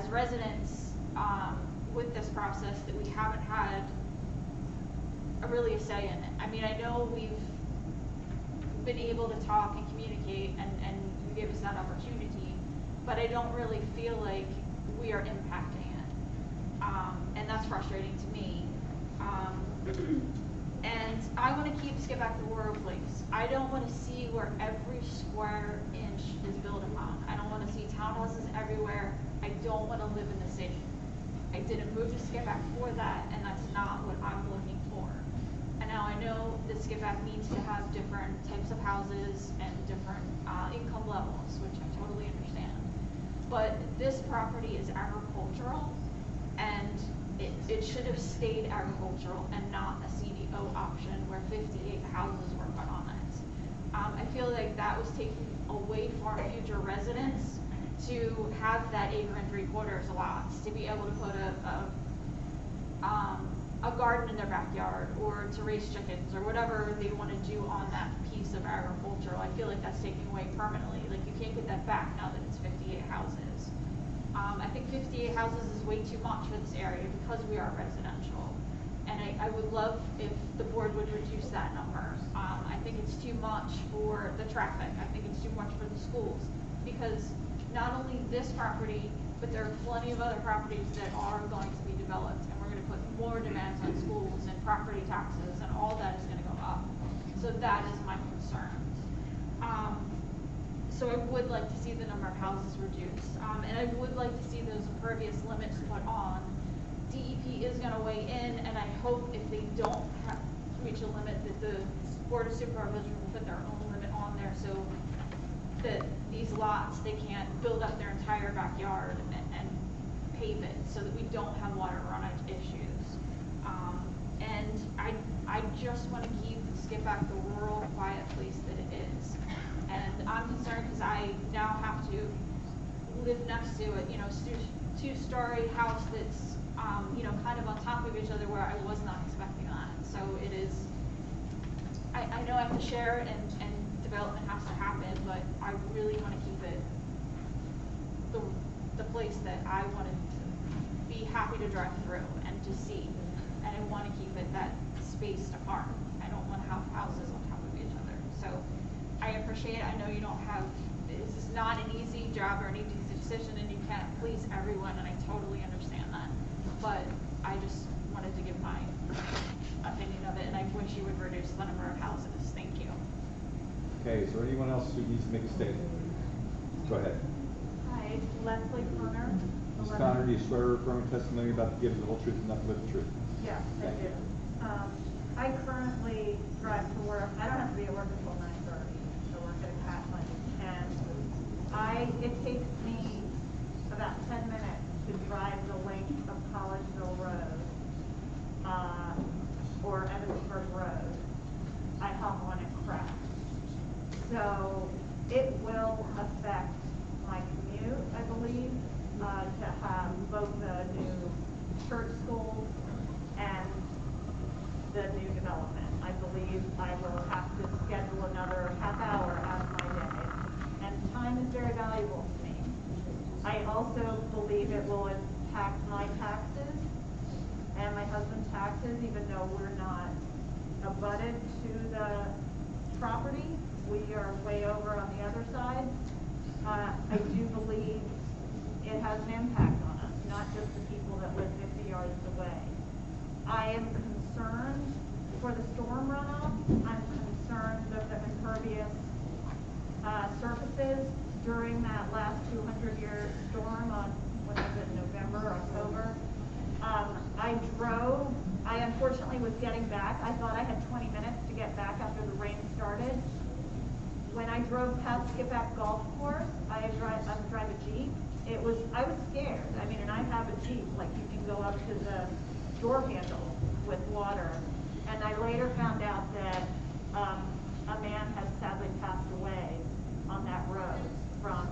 residents, with this process, that we haven't had really a say in it. I mean, I know we've been able to talk and communicate, and you gave us that opportunity, but I don't really feel like we are impacting it. And that's frustrating to me. And I want to keep Skippack the rural place. I don't want to see where every square inch is built upon. I don't want to see townhouses everywhere. I don't want to live in the city. I didn't move to Skippack for that, and that's not what I'm looking for. And now I know that Skippack needs to have different types of houses and different income levels, which I totally understand. But this property is agricultural, and it should have stayed agricultural and not a CDO option where 58 houses were put on it. I feel like that was taken away from future residents to have that 1 3/4 acre lots, to be able to put a garden in their backyard, or to raise chickens, or whatever they want to do on that piece of agricultural. I feel like that's taken away permanently. Like, you can't get that back now that it's 58 houses. I think 58 houses is way too much for this area because we are residential. And I would love if the board would reduce that number. I think it's too much for the traffic. I think it's too much for the schools, because not only this property, but there are plenty of other properties that are going to be developed, and we're going to put more demands on schools and property taxes, and all that is going to go up. So that is my concern. So I would like to see the number of houses reduced, and I would like to see those impervious limits put on. DEP is going to weigh in, and I hope if they don't reach a limit, that the Board of Supervisors will put their own limit on there, so that these lots, they can't build up their entire backyard and pave it, so that we don't have water runoff issues. And I just want to keep Skippack the rural, quiet place that it is. And I'm concerned because I now have to live next to it, you know, two-story house that's, you know, kind of on top of each other, where I was not expecting that. So it is, I know I have to share, and development has to happen, but I really want to keep it the place that I want to be happy to drive through and to see. And I want to keep it that spaced apart. I don't want to have houses on top of each other. So I appreciate it. I know you don't have, this is not an easy job or an easy decision, and you can't please everyone, and I totally understand that. But I just wanted to give my opinion of it, and I wish you would reduce the number of houses. Thank you. Okay, is there anyone else who needs to make a statement? Go ahead. Hi, Leslie Connor. Ms. Connor, do you swear or affirm testimony about to give the whole truth and nothing but the truth? Yes, I Thank do. you. I currently drive to work. I don't have to be at work until 9:30 to work at a Catlin, and it takes me about 10 minutes to drive the length of Collegeville Road or Evansburg Road. I hop on it crash. So it will affect my commute, I believe, to have both the new church schools and the new development. I believe I will have to schedule another half hour out of my day, and time is very valuable to me. I also believe it will impact my taxes and my husband's taxes, even though we're not abutted to the property. We are way over on the other side. I do believe it has an impact on us, not just the people that live 50 yards away. I am concerned for the storm runoff. I'm concerned of the impervious surfaces during that last 200-year storm on, what was it, November, October. I unfortunately was getting back. I thought I had 20 minutes to get back after the rain started. When I drove past Skippack Golf Course, I drive a Jeep. I was scared. I mean, and I have a Jeep, like you can go up to the door handle with water. And I later found out that a man has sadly passed away on that road from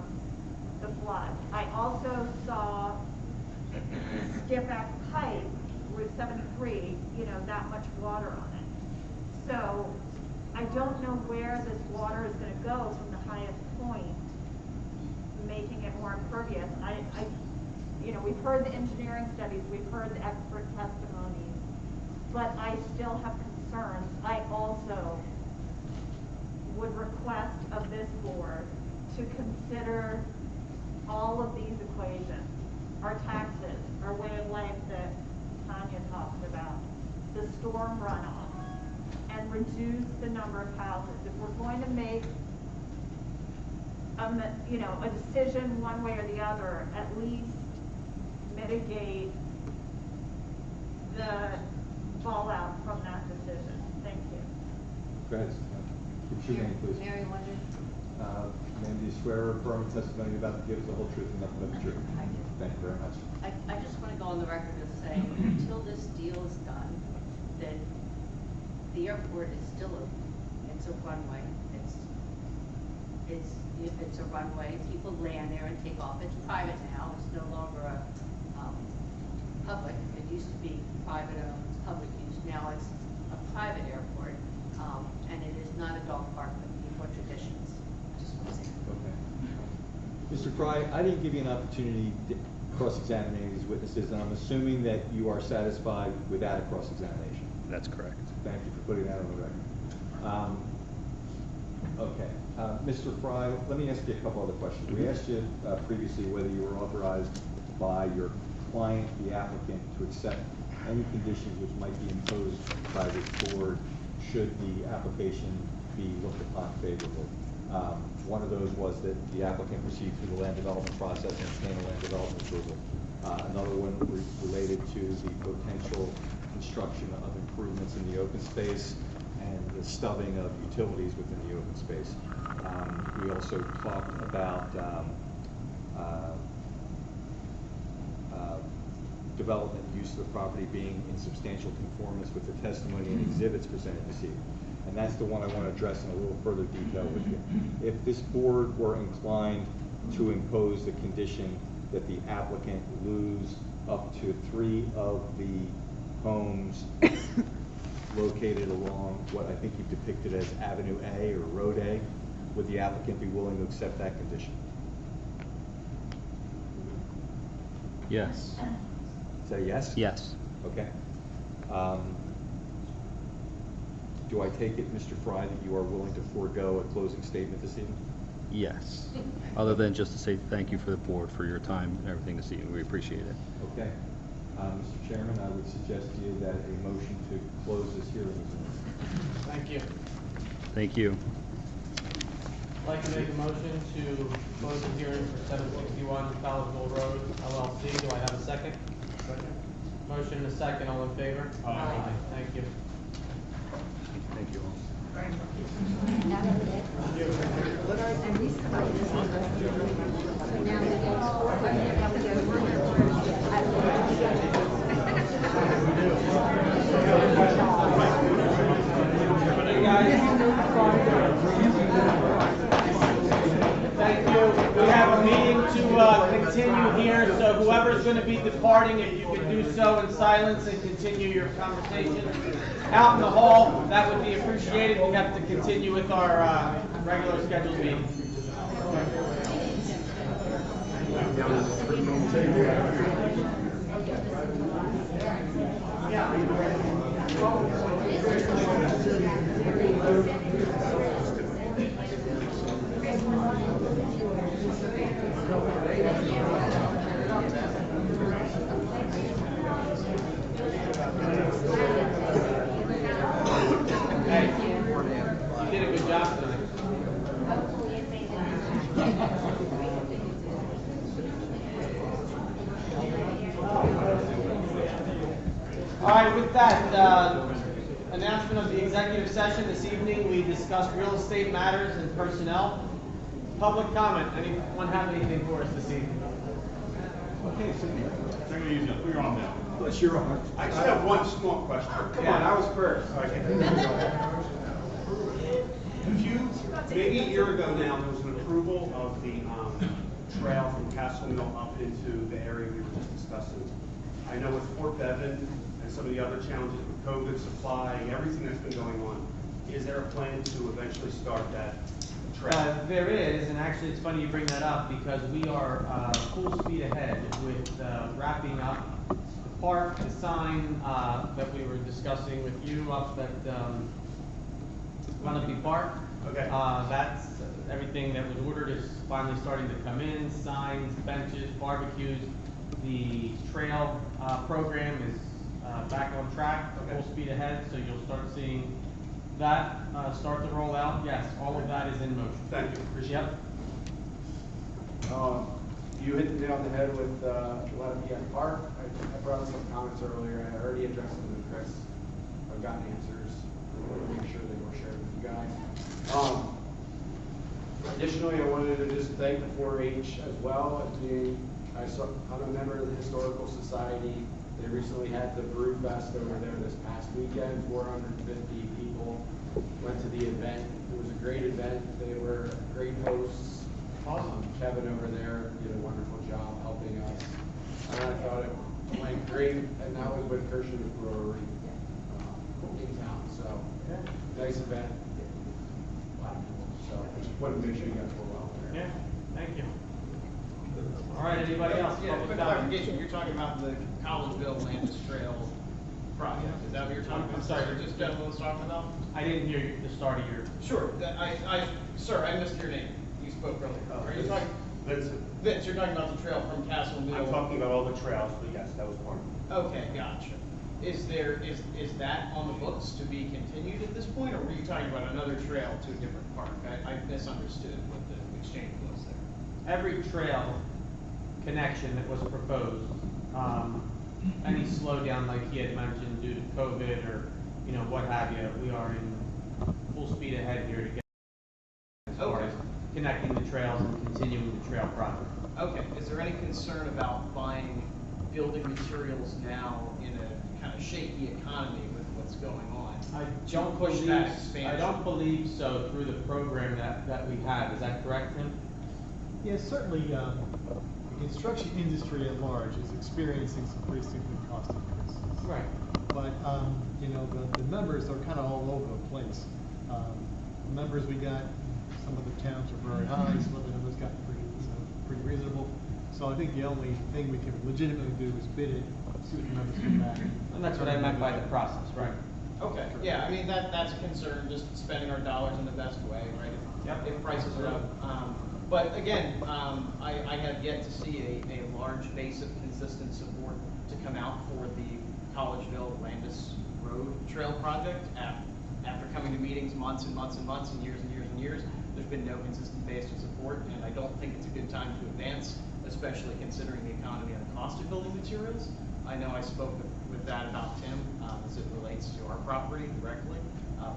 the flood. I also saw Skippack Pipe, Route 73, you know, that much water on it. So I don't know where this water is going to go from the highest point, making it more impervious. you know, we've heard the engineering studies, we've heard the expert testimonies, but I still have concerns. I also would request of this board to consider all of these equations, our taxes, our way of life that Tanya talked about, the storm runoff, and reduce the number of houses. If we're going to make you know, a decision one way or the other, at least mitigate the fallout from that decision. Thank you. Go ahead. Give your name, please. Mary Wonder. Ma'am, do you swear or affirm a testimony you're about to give is the whole truth and nothing but the truth? I do. Thank you very much. I just want to go on the record as saying, until this deal is done, that the airport is still it's a runway. It's a runway. People land there and take off. It's private now. It's no longer a public. It used to be private owned, public use. Now it's a private airport, and it is not a dog park with Newport traditions. I just want to say that. Okay. Mr. Fry, I didn't give you an opportunity to cross-examine any of these witnesses, and I'm assuming that you are satisfied without a cross-examination. That's correct. Thank you for putting that on the record. Okay. Mr. Fry, let me ask you a couple other questions. We asked you previously whether you were authorized by your client, the applicant, to accept any conditions which might be imposed by this board should the application be looked upon favorably. One of those was that the applicant proceed through the land development process and obtain a land development approval. Another one related to the potential construction of improvements in the open space and the stubbing of utilities within the open space. We also talked about development use of the property being in substantial conformance with the testimony and exhibits presented this evening. And that's the one I want to address in a little further detail with you. If this board were inclined to impose the condition that the applicant lose up to 3 of the homes located along what I think you depicted as Avenue A or Road A, would the applicant be willing to accept that condition? Yes. Say yes? Yes. Okay. Do I take it, Mr. Fry, that you are willing to forego a closing statement this evening? Yes. Other than just to say thank you for the board for your time and everything this evening. We appreciate it. Okay. Mr. Chairman, I would suggest to you that a motion to close this hearing is in order. Thank you. Thank you. I'd like to make a motion to close the hearing for 761 Collegeville Road, LLC. Do I have a second? Second. Motion and a second. All in favor? Aye. Thank you. Thank you all. Thank you. We have a meeting to continue here, so whoever's going to be departing, if you could do so in silence and continue your conversation out in the hall, that would be appreciated. We have to continue with our regular scheduled meeting. Hey, you did a good job tonight. All right, with that announcement of the executive session this evening, we discussed real estate matters and personnel. Public comment. Anyone have anything for us this evening? Okay, so Take it easy, put your arm down. what's your honor? I just have one small question. Come on, I was first. Maybe a year ago now, there was an approval of the trail from Castle Mill up into the area we were just discussing. I know with Fort Bevan and some of the other challenges with COVID, supply, everything that's been going on, is there a plan to eventually start that trail? There is, and actually it's funny you bring that up because we are full speed ahead with wrapping up the park, the sign that we were discussing with you up at Lenape Park. Okay. That's everything that was ordered is finally starting to come in, signs, benches, barbecues. The trail program is back on track, Okay. full speed ahead, so you'll start seeing that start to roll out. Yes, all of that is in motion. Thank you, appreciate Yep. it. You hit the nail on the head with Lenape Park. I brought up some comments earlier, and I already addressed them with Chris. I've gotten answers. I want to make sure they were shared with you guys. Additionally, I wanted to just thank the 4-H as well. I'm a member of the Historical Society. They recently had the Brew Fest over there this past weekend. 450 people went to the event. It was a great event. They were great hosts. Awesome. Kevin over there did a wonderful job helping us. And I thought it went great, and that was with Kirschen's Brewery in town. So, nice event. So, I just wanted to make sure you guys were well there. Yeah, thank you. All right, anybody else? Yeah, Public quick comment? clarification, you're talking about the Collegeville Landis Trail project, is that what you're talking about? I'm sorry. This gentleman was talking about? I didn't hear the start of your. Sure, sir, I missed your name, you spoke earlier. Are you talking, Vincent, Vince, you're talking about the trail from Castle Mill? I'm talking about all the trails, but yes, that was one. Okay, gotcha. Is that on the books to be continued at this point, or were you talking about another trail to a different park? I misunderstood what the exchange was there. Every trail connection that was proposed, any slowdown like he had mentioned due to COVID or, what have you, we are in full speed ahead here to get as far Okay. as connecting the trails and continuing the trail project. Okay, is there any concern about buying building materials now in a kind of shaky economy with what's going on? I To don't push believe, that expansion? I don't believe so through the program that we have. Is that correct, Tim? Yes, certainly, the construction industry at large is experiencing some pretty significant cost increases. Right. But, the numbers are kind of all over the place. The numbers we got, some of the towns are very high, some of the numbers got pretty reasonable. So I think the only thing we can legitimately do is bid it, see what the numbers come back. And that's what I meant by the process, right? Okay, yeah, I mean, that's a concern, just spending our dollars in the best way, right? Yep. If prices are up. But again, I have yet to see a large base of consistent support to come out for the Collegeville Landis Road Trail project. After coming to meetings months and months and months and years and years and years, there's been no consistent base of support, and I don't think it's a good time to advance, especially considering the economy and the cost of building materials. I know I spoke with that about Tim, as it relates to our property directly,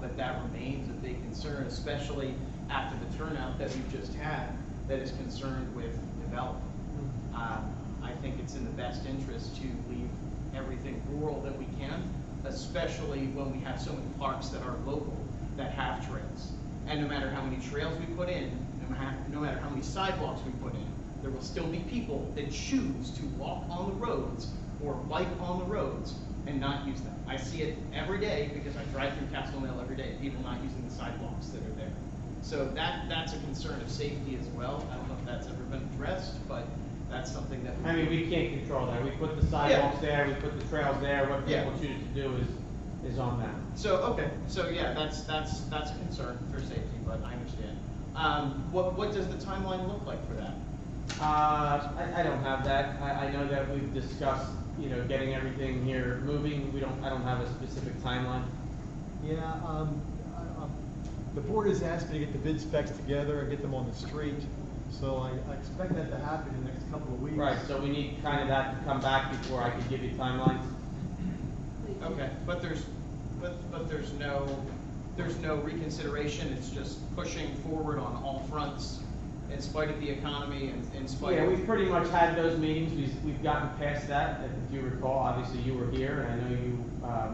but that remains a big concern, especially after the turnout that we've just had that is concerned with development. I think it's in the best interest to leave everything rural that we can, especially when we have so many parks that are local that have trails. And no matter how many trails we put in, no matter how many sidewalks we put in, there will still be people that choose to walk on the roads or bike on the roads and not use them. I see it every day because I drive through Castle Mill every day, people not using the sidewalks that are there. So that's a concern of safety as well. I don't know if that's ever been addressed, but that's something that. I mean, we can't control that. We put the sidewalks there, we put the trails there. What people choose to do is on them. So, okay, so yeah, that's a concern for safety, but I understand. What does the timeline look like for that? I don't have that. I know that we've discussed, getting everything here moving. I don't have a specific timeline. Yeah, the board has asked me to get the bid specs together and get them on the street. So I expect that to happen in the next couple of weeks. Right, so we need kind of that to come back before I can give you timelines. Okay, but there's no reconsideration, it's just pushing forward on all fronts in spite of the economy and in spite Yeah, of. we've pretty much had those meetings. We've gotten past that. If you recall, obviously you were here, and I know you,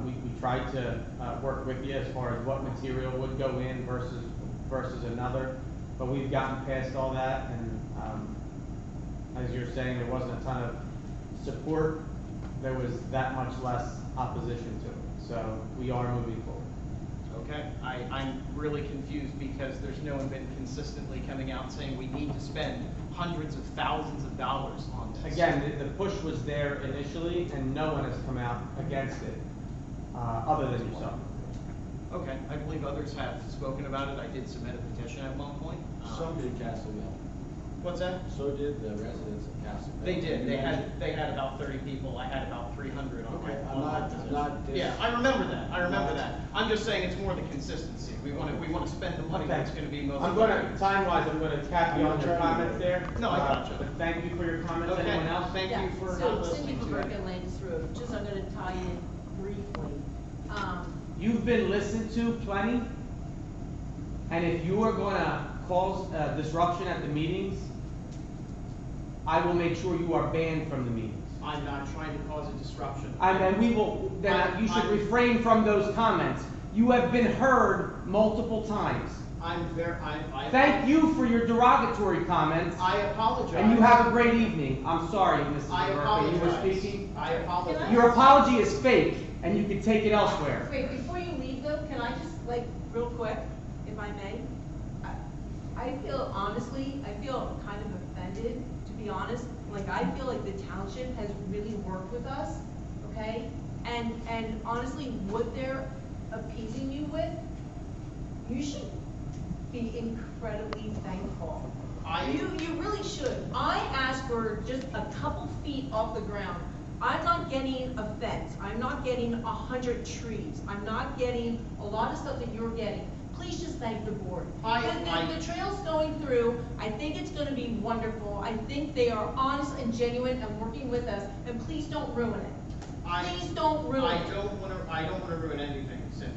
we tried to work with you as far as what material would go in versus another. But we've gotten past all that, and as you're saying, there wasn't a ton of support. There was that much less opposition to it. So we are moving forward. Okay, I'm really confused because there's no one been consistently coming out saying we need to spend hundreds of thousands of dollars on this. Again, the push was there initially, and no one has come out against it, other than yourself. Okay, I believe others have spoken about it. I did submit a petition at one point. So did Castle Mill. What's that? So did the residents of Castle Mill. They did. They had about 30 people. I had about 300 on my. Okay, on my I'm not. Yeah, I remember that. I remember that. I'm just saying it's more the consistency. We want to spend the money that's going to be most. Time-wise, I'm gonna tap you on your comments there. No, I gotcha. But thank you for your comments. Okay. Anyone else? Thank you for So not Cindy listening from to Burke me. and Landis Road, just I'm gonna tie in briefly. You've been listened to plenty, and if you are gonna cause disruption at the meetings, I will make sure you are banned from the meetings. I'm not trying to cause a disruption. And we will, then you should refrain from those comments. You have been heard multiple times. I Thank you for your derogatory comments, I apologize. and you have a great evening. I'm sorry, Mrs. I Burke, you were apologize. speaking. I apologize. Your apology is fake, and you can take it elsewhere. Wait, before you leave though, can I just, like, real quick, if I may? I feel, honestly, I feel kind of offended, to be honest. Like, I feel like the township has really worked with us, okay? And honestly, what they're appeasing you with, you should be incredibly thankful. You really should. I asked for just a couple feet off the ground. I'm not getting a fence. I'm not getting 100 trees. I'm not getting a lot of stuff that you're getting. Please just thank the board. The trail's going through. I think it's gonna be wonderful. I think they are honest and genuine and working with us, and please don't ruin it. Please don't ruin it. I don't wanna ruin anything, Cindy.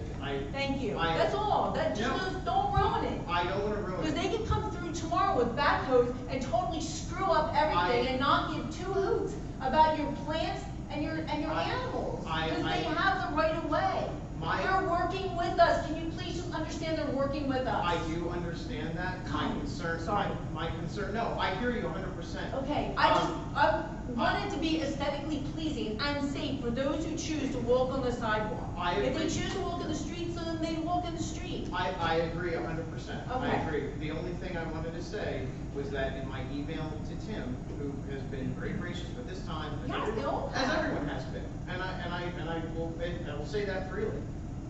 Thank you. That's all. Don't ruin it. I don't wanna ruin Because it. they can come through tomorrow with backhoes and totally screw up everything and not give two hoots about your plants and your animals. Because they have the right of way. They're working with us. Can you please just understand they're working with us? I do understand that. My concern, Sorry. my concern, no, I hear you 100%. Okay, I want it to be aesthetically pleasing and safe for those who choose to walk on the sidewalk. If they choose to walk in the street, so then they walk in the street. I agree 100%. I Okay. agree. The only thing I wanted to say was that in my email to Tim, who has been very gracious with his time, Yes, they all as have. everyone has been, and I will say that freely.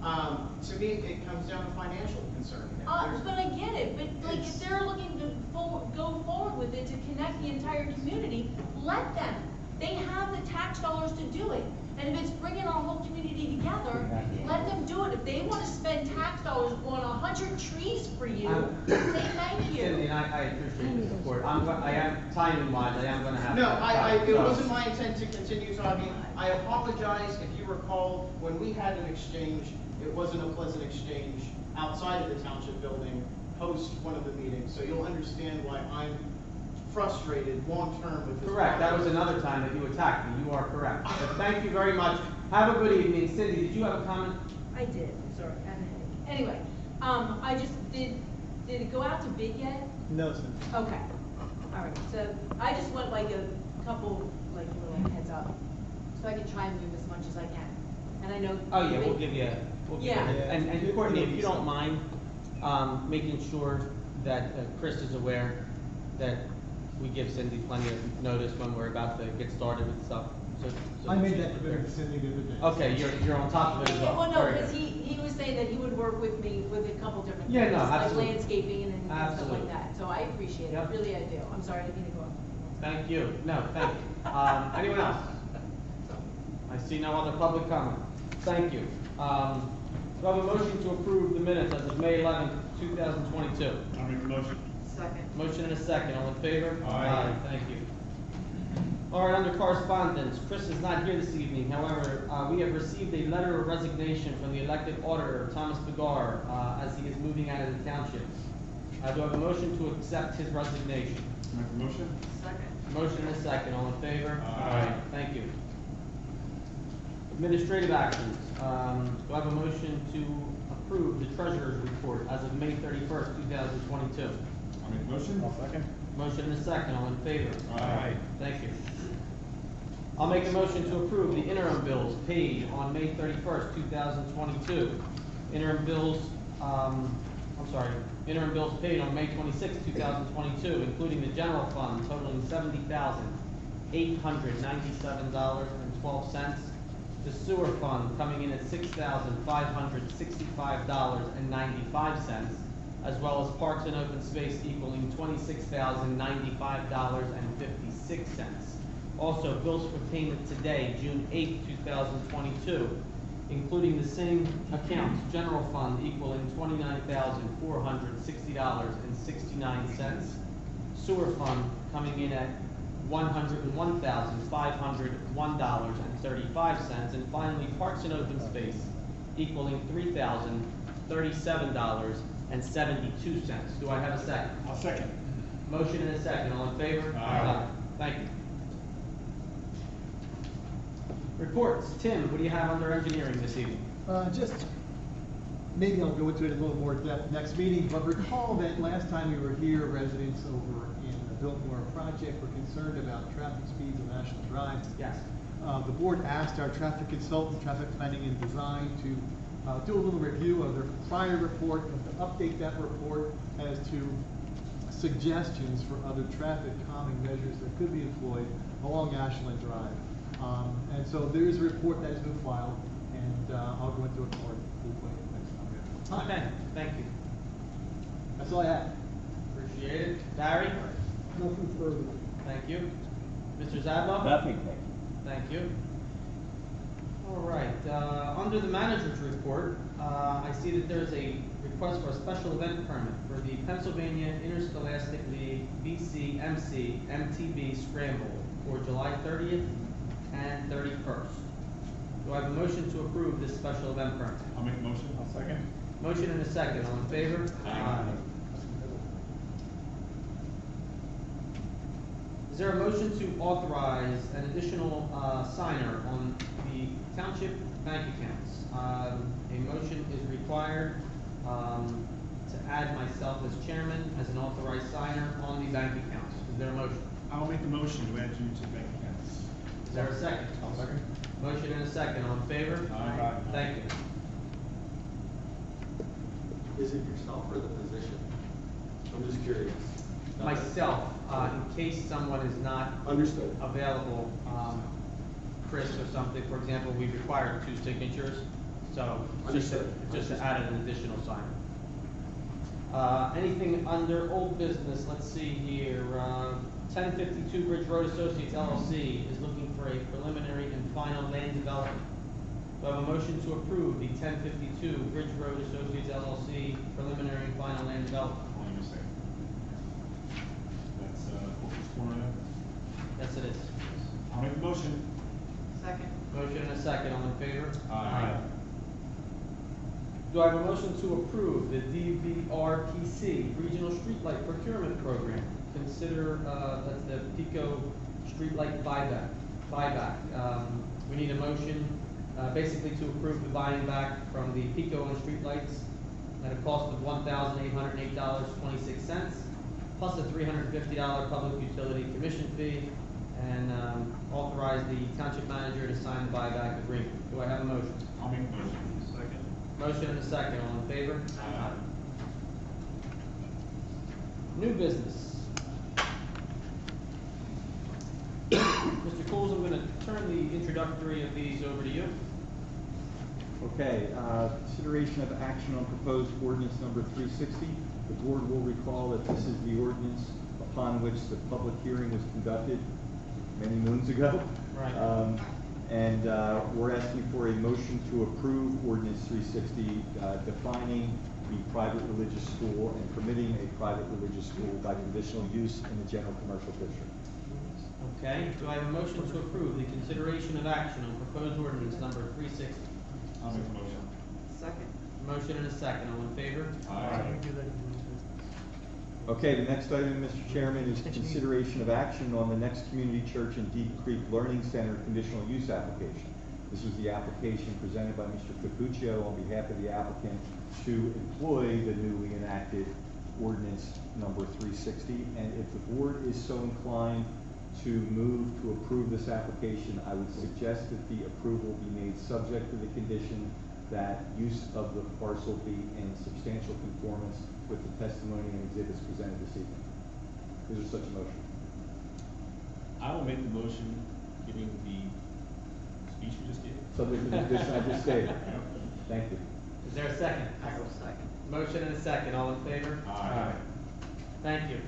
To me, it comes down to financial concern. But I get it, but like, if they're looking to go forward with it to connect the entire community, let them. They have the tax dollars to do it. And if it's bringing our whole community together, let them do it. If they want to spend tax dollars on 100 trees for you, say thank Cindy, you. and I appreciate the support. I am, timing-wise, I am gonna have. No, to it so- wasn't my intent to continue talking. I apologize if you recall, when we had an exchange, it wasn't a pleasant exchange outside of the township building, post one of the meetings, so you'll understand why I'm frustrated long-term with this. Correct, that was another time that you attacked me, you are correct. But thank you very much. Have a good evening. Cindy, did you have a comment? I did, sorry, I had a headache. Anyway, I just, did it go out to bid yet? No, sir. Okay, all right, so I just want like a couple, like, little heads up, so I can try and move as much as I can. And I know. Oh, yeah, we'll give you, Yeah. and Courtney, if you don't mind, making sure that Chris is aware that we give Cindy plenty of notice when we're about to get started with stuff. So I made that commitment to Cindy the other day. Okay, you're on top of it as well. Well, no, Very because good. he was saying that he would work with me with a couple different Yeah, things, no, like absolutely. landscaping and stuff Absolutely. like that, so I appreciate it, Yep. really I do. I'm sorry, I didn't mean to go off. Thank you. No, thank you. Anyone else? I see no other public comment. Thank you. Do I have a motion to approve the minutes as of May 11th, 2022? I'll make the motion. Second. Motion and a second. All in favor? Aye. Thank you. All right, under correspondence, Chris is not here this evening. However, we have received a letter of resignation from the elected auditor, Thomas Begar, as he is moving out of the township. Do I have a motion to accept his resignation? Make the motion. Second. Motion and a second. All in favor? Aye. Thank you. Administrative actions. Do I have a motion to approve the treasurer's report as of May 31st, 2022? I'll make the motion. I'll second. Motion and a second. All in favor? Aye. Thank you. I'll make a motion to approve the interim bills paid on May 31st, 2022. Interim bills interim bills paid on May 26, 2022, including the general fund totaling $70,897.12. The sewer fund coming in at $6,565.95, as well as parks and open space equaling $26,095.56. Also, bills for payment today, June 8, 2022, including the same accounts, general fund equaling $29,460.69, sewer fund coming in at $101,501.35, and finally, parks and open space equaling $3,037.72. Do I have a second? I'll second. Motion and a second, all in favor? Aye. Thank you. Reports, Tim, what do you have under engineering this evening? Just, maybe I'll go into it in a little more depth next meeting, but recall that last time we were here, residents over in the Biltmore project were concerned about traffic speeds on National Drive. Yes. The board asked our traffic consultant, traffic planning and design, to do a little review of their prior report and to update that report as to suggestions for other traffic calming measures that could be employed along Ashland Drive. And so there is a report that has been filed, and I'll go into it more deeply next time we have time. Okay, thank you. That's all I have. Appreciate it. Barry? Nothing further. Thank you. Mr. Zadlow? Nothing, thank you. Thank you. All right, under the manager's report, I see that there's a request for a special event permit for the Pennsylvania Interscholastic League BCMC MTB Scramble for July 30th and 31st. Do I have a motion to approve this special event permit? I'll make a motion. I'll second. Motion and a second, all in favor? Aye. Is there a motion to authorize an additional signer on the township bank accounts? A motion is required to add myself as chairman as an authorized signer on the bank accounts. Is there a motion? I'll make the motion to add you to bank accounts. Is there a second? I'll second. Motion and a second, all in favor? Aye. Thank you. Is it yourself or the position? I'm just curious. Myself, in case someone is not Understood. available, Chris or something, for example, we require 2 signatures, so just to Understood. add an additional sign. Anything under old business, let's see here, 1052 Bridge Road Associates LLC is looking for a preliminary and final land development. Do I have a motion to approve the 1052 Bridge Road Associates LLC preliminary and final land development? Hold on a second. That's, Corpus Corner. Yes, it is. I'll make the motion. Second. Motion and a second, all in favor? Aye. Do I have a motion to approve the DVRPC Regional Streetlight Procurement Program? Consider, that's the Pico Streetlight buyback. We need a motion, basically to approve the buying back from the Pico and streetlights at a cost of $1,808.26, plus a $350 public utility commission fee, and authorize the township manager to sign the buyback agreement. Do I have a motion? I'll make the motion. Second. Motion and a second, all in favor? Aye. New business. Mr. Coles, I'm gonna turn the introductory of these over to you. Okay, consideration of action on proposed ordinance number 360. The board will recall that this is the ordinance upon which the public hearing was conducted many moons ago. Right. And we're asking for a motion to approve ordinance 360, defining the private religious school and permitting a private religious school by conditional use in the general commercial district. Okay, do I have a motion to approve the consideration of action on proposed ordinance number 360? I'll make the motion. Second. Motion and a second, all in favor? Aye. Okay, the next item, Mr. Chairman, is consideration of action on the next community church in Deep Creek Learning Center conditional use application. This was the application presented by Mr. Capuccio on behalf of the applicant to employ the newly enacted ordinance number 360. And if the board is so inclined to move to approve this application, I would suggest that the approval be made subject to the condition that use of the parcel be in substantial conformance with the testimony and exhibits presented this evening. Is there such a motion? I will make the motion, giving the speech you just gave. Subject to the condition I just stated. Thank you. Is there a second? I will second. Motion and a second, all in favor? Aye. Thank you.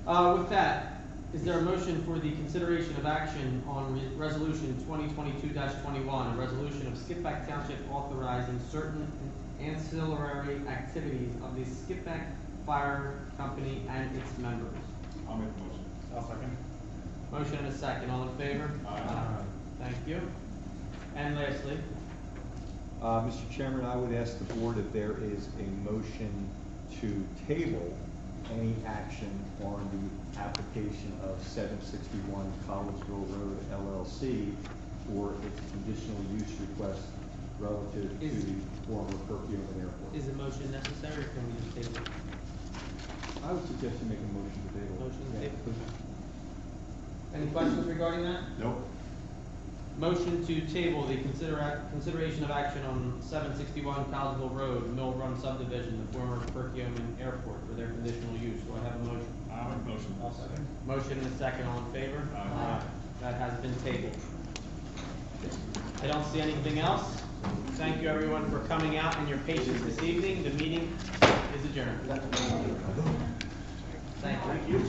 With that, is there a motion for the consideration of action on resolution 2022-21, a resolution of Skippack Township authorizing certain ancillary activities of the Skippack Fire Company and its members? I'll make the motion. I'll second. Motion and a second, all in favor? Aye. Thank you. And lastly, Mr. Chairman, I would ask the board if there is a motion to table any action on the application of 761 Collegeville Road LLC for its conditional use request relative to Is- the former Perkiomen Airport. is a motion necessary, or can we just table it? I would suggest you make a motion to table. Motion to Yeah, table. please. Any questions regarding that? Nope. Motion to table the consideration of action on 761 Collegeville Road, Mill Run subdivision, the former Perkiomen Airport, for their conditional use. Do I have a motion? I'll make the motion. I'll second. Motion and a second, all in favor? Aye. That has been tabled. I don't see anything else. Thank you, everyone, for coming out and your patience this evening. The meeting is adjourned. Thank you.